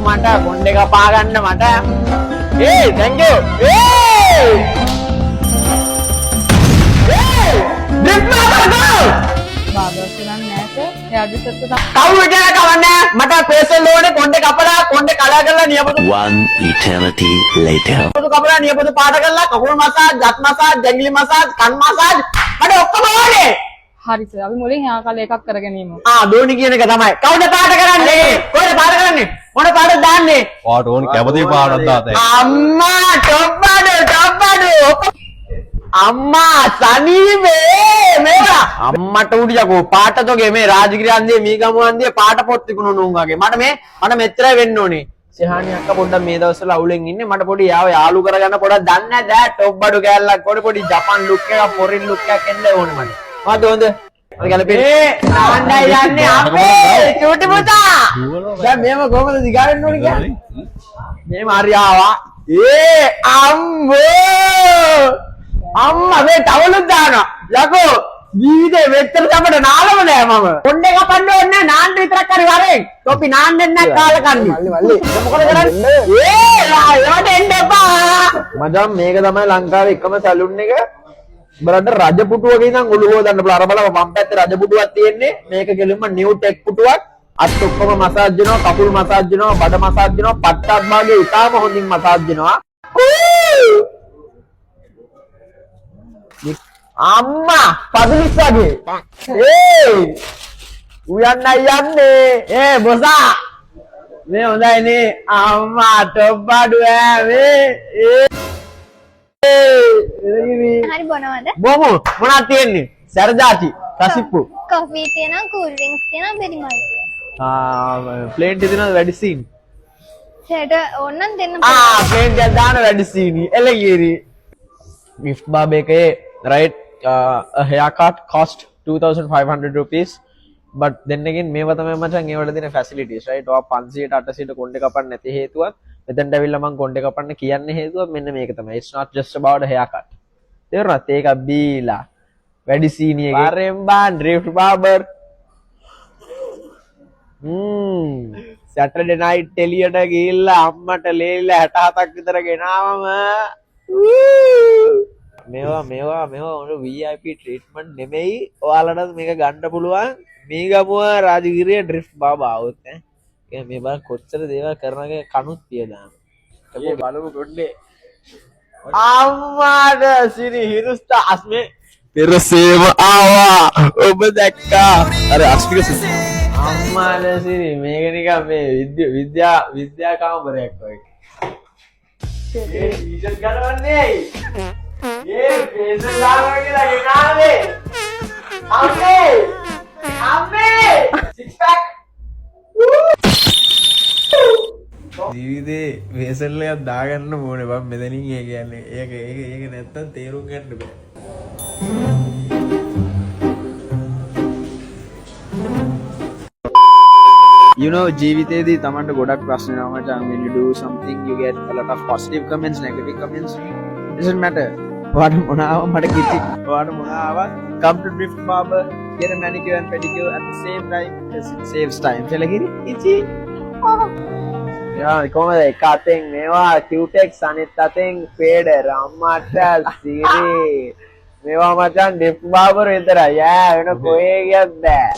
මට කොණ්ඩේ කපා ගන්න මට. thank you. One eternity later. හරි සර් අපි මුලින් එහා කාලේ එකක් කරගෙන ඉමු. දෝනි කියන එක තමයි. කවුද පාට කරන්නේ? කොහෙද පාට කරන්නේ? මොන පාටද දාන්නේ? පාට ඕන කැමති පාටක් දාතේ. අම්මා ටොප්පඩු. අම්මා සනීපේ මේවා. අම්මට උඩියකෝ පාට තෝගේ මේ රාජගිරිය අන්දියේ මීගමු අන්දියේ පාට පොත් තිබුණු නුන් වගේ. මට මෙච්චරයි වෙන්න ඕනේ. සෙහානි අක්කා පොඩ්ඩක් මේ දවස්වල අවුලෙන් ඉන්නේ. මට පොඩි යාළු කරගන්න පොඩක් දන්නේ නැහැ. ටොප්පඩු කෑල්ලක් පොඩි ජපන් ලුක් එකක් ෆොරින් ලුක් එකක් එන්න ඕනේ මට. හොඳ අර ගැලපෙන්නේ නාන්නයි යන්නේ අපේ චූටි පුතා. දැන් මේව කොහමද දිගා වෙන්න ඕනේ කියන්නේ? මේව හරි ආවා. අම්මා මේ තවලුත් දානවා. යකෝ ජීවිතේ මෙච්චර අපිට නාලම නෑ මම. කොණ්ඩේ කපන්න ඕනේ නෑ නාන්න විතරක් හරි වරෙන්. තොපි නාන්නෙන් නෑ කාල කන්නේ. මල්ලි. මොකද කරන්නේ? ඒවට එන්න එපා. මචං මේක තමයි ලංකාවේ එකම සැලුන් එක. බලන්න රජපුටුවක ඉඳන් ඔළුව හොදන්න බලන්න. අර බලන්න මම පැත්තේ රජපුටුවක් තියෙන්නේ. මේක කෙලින්ම නිව් ටෙක් පුටුවක්. අත් ඔක්කොම මසාජ් වෙනවා, කකුල් මසාජ් වෙනවා, බඩ මසාජ් වෙනවා, පට්ටක් භාගයේ ඉතාලම හොඳින් මසාජ් වෙනවා. අම්මා පදිලිස් වගේ. උයන්නයි යන්නේ. බොසා. මේ හොඳයිනේ. අම්මා ටොප්පඩු මේ. හරි බොනවද? බොමු. මොනවද තියෙන්නේ? සර්ජාති, කසිප්පු. කොෆි තියෙනවා, කූල් ඩ්‍රින්ක්ස් තියෙනවා, බෙරිමල් තියෙනවා. ප්ලේන් තියෙනවා වැඩි සීන්. සේට ඕනනම් දෙන්න ප්ලේන් එකක් දාන වැඩි සීනි. එළගිරි. gift bab එකේ right a haircut cost 2500 rupees but then again මේවා තමයි මචං ඒවට දෙන facilities right ඔය 500ට 800ට කොණ්ඩේ කපන්න නැති හේතුවක් මෙතනට ඇවිල්ලා මම කොණ්ඩේ කපන්න කියන්නේ හේතුව මෙන්න මේක තමයි it's not just about a haircut තේරුණාද ඒක බීලා වැඩි සීනි එකේ පාරෙන්බාන් drift barber Saturday night එළියට ගිහිල්ලා අම්මට ලේලිලා 67ක් විතර ගෙනාවම මේවා VIP treatment නෙමෙයි ඔයාලට මේක ගන්න පුළුවන් මීගමුව රාජගිරිය ඩ්‍රිෆ්ට් බාබා આવුත් ඈ මේ බල කොච්චර දේවල් කරනගේ කනුත් තියදාන ඒ බලමු ගොඩේ අම්මාට සිරි හිරුස්තා අස්මේ පෙරසේම ආවා ඔබ දැක්කා අර අස්මික අම්මාට සිරි මේක නිකන් මේ විද්‍යා කාමරයක් වගේ ඒ ටීෂර්ට් ගන්නවන්නේ ඇයි ये पेंसिल लावा के लगे नाले अम्मे सिक्स पैक ජීවිතේ වේසල් එකක් දාගන්න ඕනේ බං මෙතනින් ඒ කියන්නේ ඒක නැත්තම් තේරුම් ගන්න බෑ you know ජීවිතේදී Tamanට ගොඩක් ප්‍රශ්න එනවා මචං when you do something you get a lot of positive comments negative comments doesn't matter what මොනාව මට කිසි what මොනාව come to drift barber get a manicure and pedicure at the same time because it saves time සෙලගිරි ඉචි යා කොහමද එක අතෙන් මේවා cutex අනිත් අතෙන් fader අම්මට සිරි මේවා මචං drift barber විතරයි යා වෙන කොහේ ගියත් බෑ